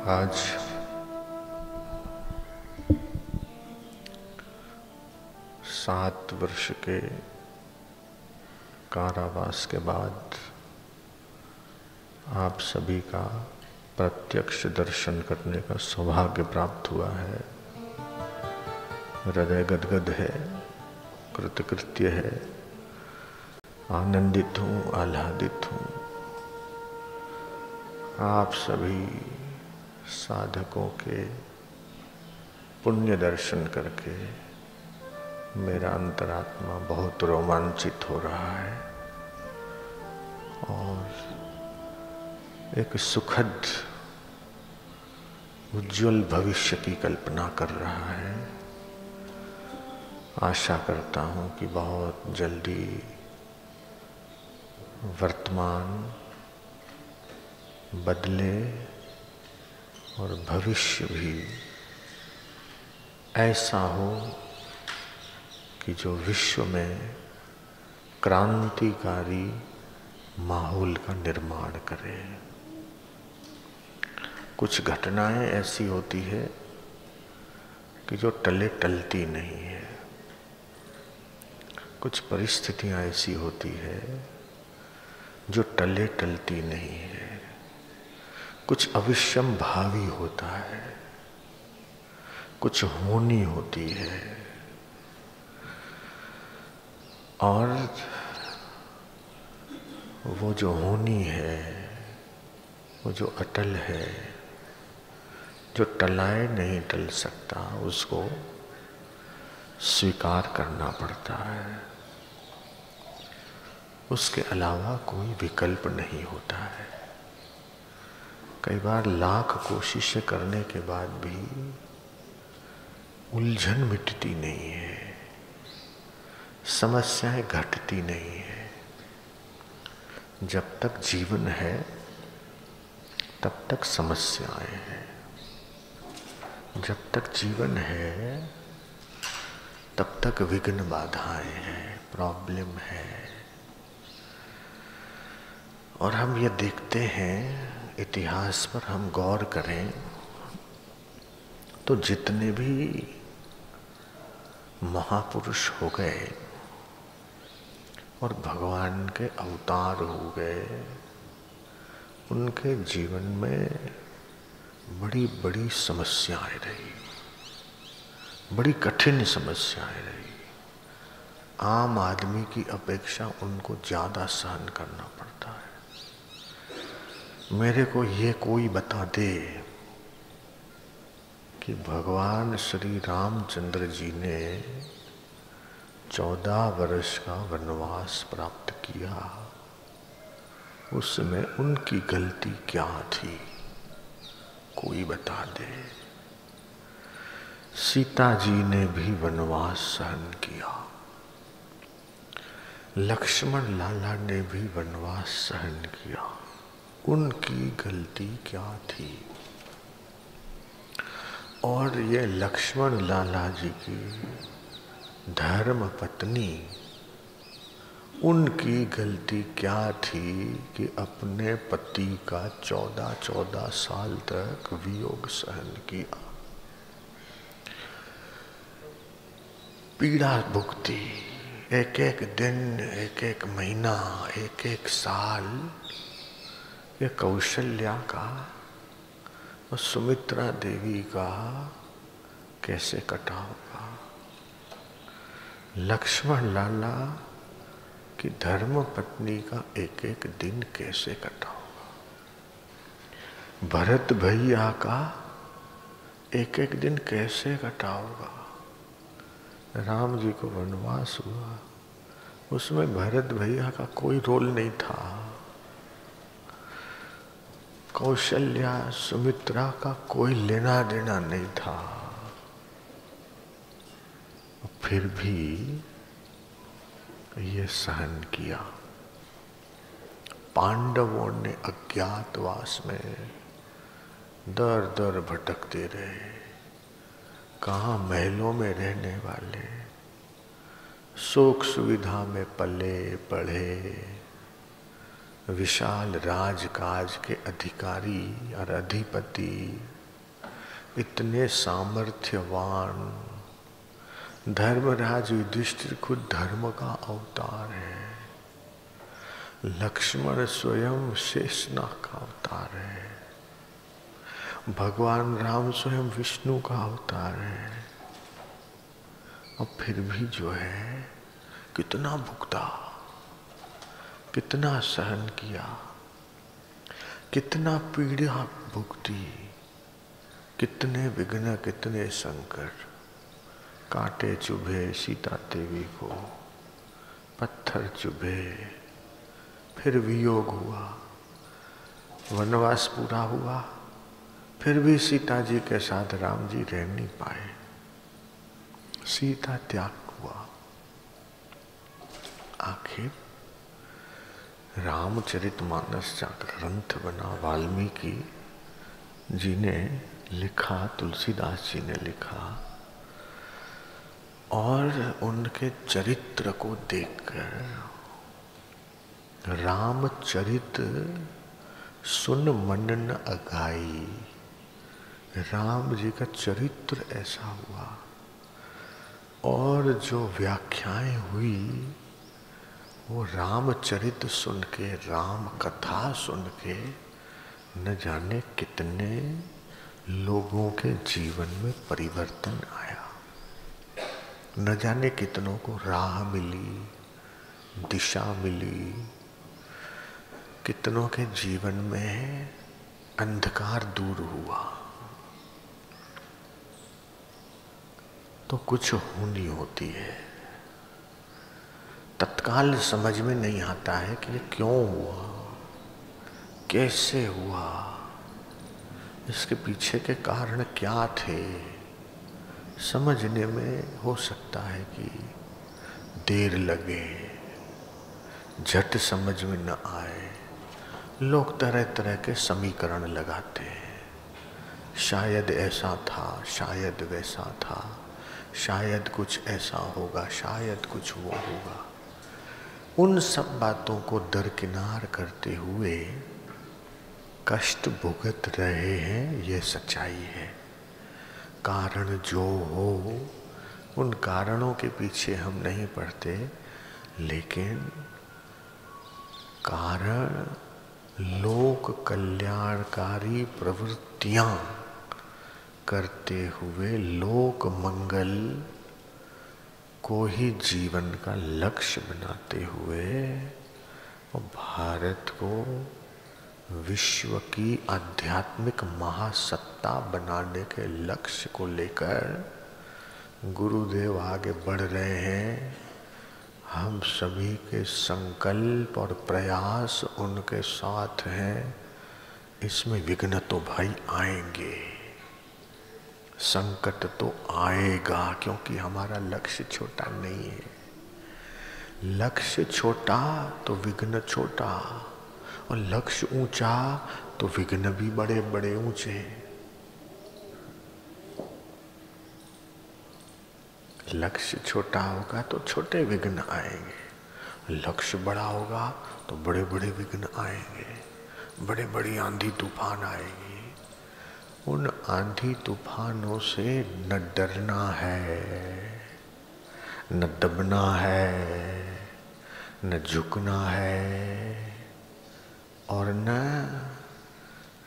आज सात वर्ष के कारावास के बाद आप सभी का प्रत्यक्ष दर्शन करने का सौभाग्य प्राप्त हुआ है। हृदय गदगद है, कृतकृत्य है, आनंदित हूँ, आह्लादित हूँ। आप सभी साधकों के पुण्य दर्शन करके मेरा अंतरात्मा बहुत रोमांचित हो रहा है और एक सुखद उज्जवल भविष्य की कल्पना कर रहा है। आशा करता हूँ कि बहुत जल्दी वर्तमान बदले और भविष्य भी ऐसा हो कि जो विश्व में क्रांतिकारी माहौल का निर्माण करे। कुछ घटनाएं ऐसी होती है कि जो टले टलती नहीं है। कुछ परिस्थितियां ऐसी होती है जो टले टलती नहीं है। कुछ अविश्यम भावी होता है, कुछ होनी होती है और वो जो होनी है, वो जो अटल है, जो टलाए नहीं टल सकता, उसको स्वीकार करना पड़ता है। उसके अलावा कोई विकल्प नहीं होता है। कई बार लाख कोशिशें करने के बाद भी उलझन मिटती नहीं है, समस्याएं घटती नहीं है। जब तक जीवन है तब तक समस्याएं हैं। जब तक जीवन है तब तक विघ्न बाधाएं हैं, प्रॉब्लम है। और हम ये देखते हैं, इतिहास पर हम गौर करें तो जितने भी महापुरुष हो गए और भगवान के अवतार हो गए, उनके जीवन में बड़ी बड़ी समस्याएं रही, बड़ी कठिन समस्याएं रही। आम आदमी की अपेक्षा उनको ज़्यादा सहन करना पड़ता है। मेरे को ये कोई बता दे कि भगवान श्री रामचंद्र जी ने 14 वर्ष का वनवास प्राप्त किया, उसमें उनकी गलती क्या थी? कोई बता दे। सीता जी ने भी वनवास सहन किया, लक्ष्मण लाला ने भी वनवास सहन किया, उनकी गलती क्या थी? और ये लक्ष्मण लाला जी की धर्म पत्नी, उनकी गलती क्या थी कि अपने पति का 14 साल तक वियोग सहन किया, पीड़ा भुगती, एक एक दिन, एक एक महीना, एक एक साल। ये कौशल्या का और सुमित्रा देवी का कैसे कटा होगा? लक्ष्मण लाला की धर्म पत्नी का एक एक दिन कैसे कटा होगा? भरत भैया का एक एक दिन कैसे कटा होगा? राम जी को वनवास हुआ, उसमें भरत भैया का कोई रोल नहीं था। कौशल्या सुमित्रा का कोई लेना देना नहीं था। फिर भी ये सहन किया। पांडवों ने अज्ञातवास में दर दर भटकते रहे। कहाँ महलों में रहने वाले, सुख सुविधा में पले बढ़े, विशाल राजकाज के अधिकारी और अधिपति इतने सामर्थ्यवान धर्मराज युधिष्ठिर खुद धर्म का अवतार है, लक्ष्मण स्वयं शेषनाग का अवतार है, भगवान राम स्वयं विष्णु का अवतार है, और फिर भी जो है कितना भुगता, कितना सहन किया, कितना पीड़ा भुगती, कितने विघ्न, कितने संकट, कांटे चुभे सीता देवी को, पत्थर चुभे, फिर वियोग हुआ, वनवास पूरा हुआ, फिर भी सीता जी के साथ राम जी रह नहीं पाए, सीता त्याग हुआ। आखिर रामचरितमानस का ग्रंथ बना, वाल्मीकि जी ने लिखा, तुलसीदास जी ने लिखा, और उनके चरित्र को देखकर रामचरित सुन मन न अगाई, राम जी का चरित्र ऐसा हुआ। और जो व्याख्याएं हुई वो रामचरित सुन के, राम कथा सुन के न जाने कितने लोगों के जीवन में परिवर्तन आया, न जाने कितनों को राह मिली, दिशा मिली, कितनों के जीवन में अंधकार दूर हुआ। तो कुछ होनी होती है, तत्काल समझ में नहीं आता है कि ये क्यों हुआ, कैसे हुआ, इसके पीछे के कारण क्या थे। समझने में हो सकता है कि देर लगे, झट समझ में न आए, लोग तरह तरह के समीकरण लगाते हैं, शायद ऐसा था, शायद वैसा था, शायद कुछ ऐसा होगा, शायद कुछ वो होगा। उन सब बातों को दरकिनार करते हुए कष्ट भुगत रहे हैं, ये सच्चाई है। कारण जो हो, उन कारणों के पीछे हम नहीं पड़ते, लेकिन कारण लोक कल्याणकारी प्रवृत्तियां करते हुए लोक मंगल को ही जीवन का लक्ष्य बनाते हुए और भारत को विश्व की आध्यात्मिक महासत्ता बनाने के लक्ष्य को लेकर गुरुदेव आगे बढ़ रहे हैं। हम सभी के संकल्प और प्रयास उनके साथ हैं। इसमें विघ्न तो भाई आएंगे, संकट तो आएगा, क्योंकि हमारा लक्ष्य छोटा नहीं है। लक्ष्य छोटा तो विघ्न छोटा, और लक्ष्य ऊंचा तो विघ्न भी बड़े बड़े ऊंचे। लक्ष्य छोटा होगा तो छोटे विघ्न आएंगे, लक्ष्य बड़ा होगा तो बड़े बड़े विघ्न आएंगे, बड़े बड़ी आंधी तूफान आएगी। उन आंधी तूफानों से न डरना है, न दबना है, न झुकना है, और न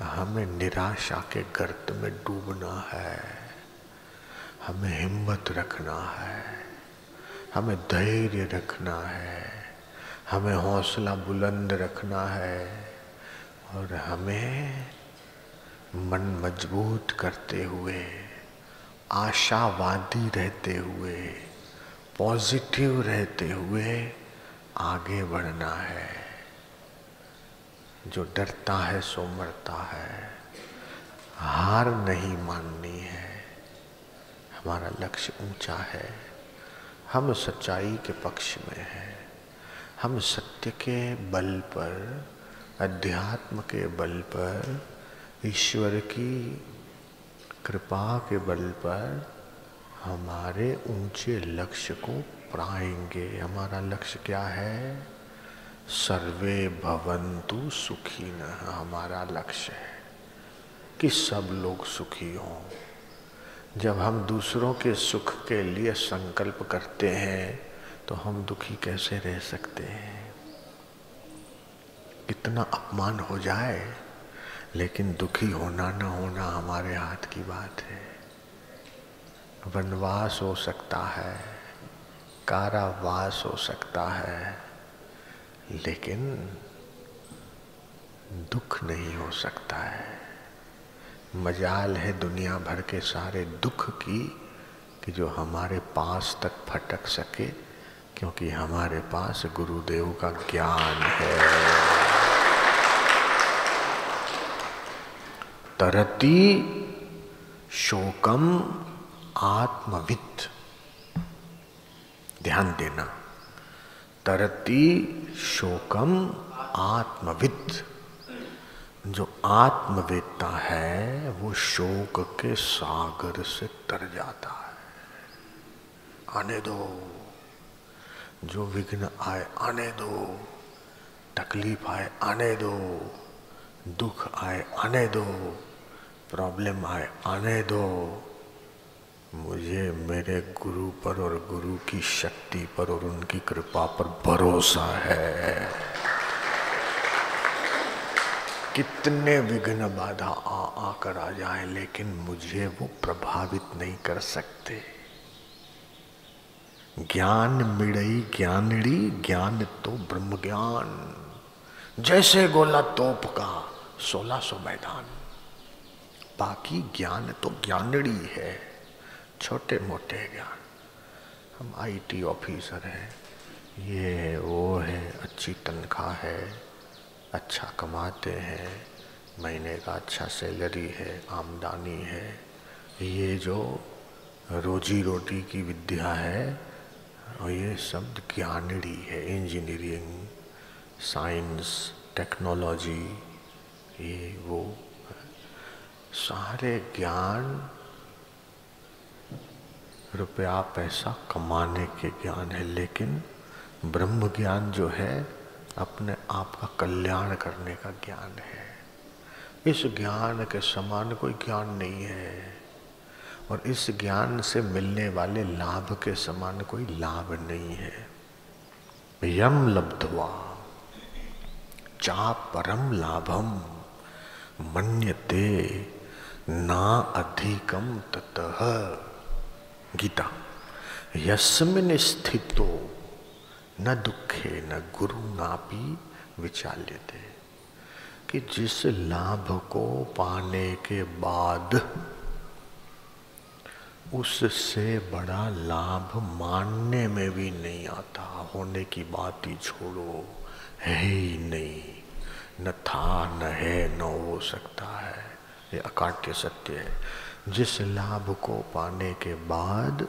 हमें निराशा के गर्त में डूबना है। हमें हिम्मत रखना है, हमें धैर्य रखना है, हमें हौसला बुलंद रखना है, और हमें मन मजबूत करते हुए, आशावादी रहते हुए, पॉजिटिव रहते हुए आगे बढ़ना है। जो डरता है सो मरता है, हार नहीं माननी है। हमारा लक्ष्य ऊंचा है, हम सच्चाई के पक्ष में हैं, हम सत्य के बल पर, अध्यात्म के बल पर, ईश्वर की कृपा के बल पर हमारे ऊंचे लक्ष्य को पाएंगे। हमारा लक्ष्य क्या है? सर्वे भवन्तु सुखिनः। हमारा लक्ष्य है कि सब लोग सुखी हों। जब हम दूसरों के सुख के लिए संकल्प करते हैं तो हम दुखी कैसे रह सकते हैं? कितना अपमान हो जाए, लेकिन दुखी होना न होना हमारे हाथ की बात है। वनवास हो सकता है, कारावास हो सकता है, लेकिन दुख नहीं हो सकता है। मजाल है दुनिया भर के सारे दुख की कि जो हमारे पास तक फटक सके, क्योंकि हमारे पास गुरुदेव का ज्ञान है। तरति शोकम आत्मवित्, ध्यान देना, तरति शोकम आत्मवित्। जो आत्मवेत्ता है वो शोक के सागर से तर जाता है। आने दो, जो विघ्न आए आने दो, तकलीफ आए आने दो, दुख आए आने दो, प्रॉब्लम आए आने दो, मुझे मेरे गुरु पर और गुरु की शक्ति पर और उनकी कृपा पर भरोसा है। कितने विघ्न बाधा आकर आ जाए, लेकिन मुझे वो प्रभावित नहीं कर सकते। ज्ञान मिड़ई ज्ञानड़ी, ज्ञान तो ब्रह्म ज्ञान। जैसे गोला तोप का 1600 मैदान, बाकी ज्ञान तो ज्ञानड़ी है, छोटे मोटे ज्ञान। हम आईटी ऑफिसर हैं, ये है वो है, अच्छी तनख्वाह है, अच्छा कमाते हैं, महीने का अच्छा सैलरी है, आमदनी है। ये जो रोजी रोटी की विद्या है, और ये सब ज्ञानड़ी है। इंजीनियरिंग, साइंस, टेक्नोलॉजी, ये वो सारे ज्ञान रुपया पैसा कमाने के ज्ञान है, लेकिन ब्रह्म ज्ञान जो है अपने आप का कल्याण करने का ज्ञान है। इस ज्ञान के समान कोई ज्ञान नहीं है, और इस ज्ञान से मिलने वाले लाभ के समान कोई लाभ नहीं है। यम लब्ध्वा चा परम लाभम मन्यते ना अधिकम ततः। गीता। यस्मिन् स्थितो न दुखे न गुरु नापि विचाल्यते, कि जिस लाभ को पाने के बाद उससे बड़ा लाभ मानने में भी नहीं आता, होने की बात ही छोड़ो, है ही नहीं, न था न है न हो सकता है, ये अकाट्य सत्य है। जिस लाभ को पाने के बाद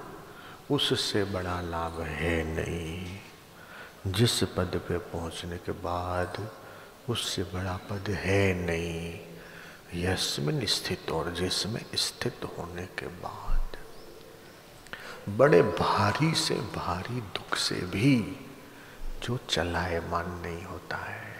उससे बड़ा लाभ है नहीं, जिस पद पे पहुंचने के बाद उससे बड़ा पद है नहीं, यस्मिन् स्थित, और जिसमें स्थित होने के बाद बड़े भारी से भारी दुख से भी जो चलायमान नहीं होता है,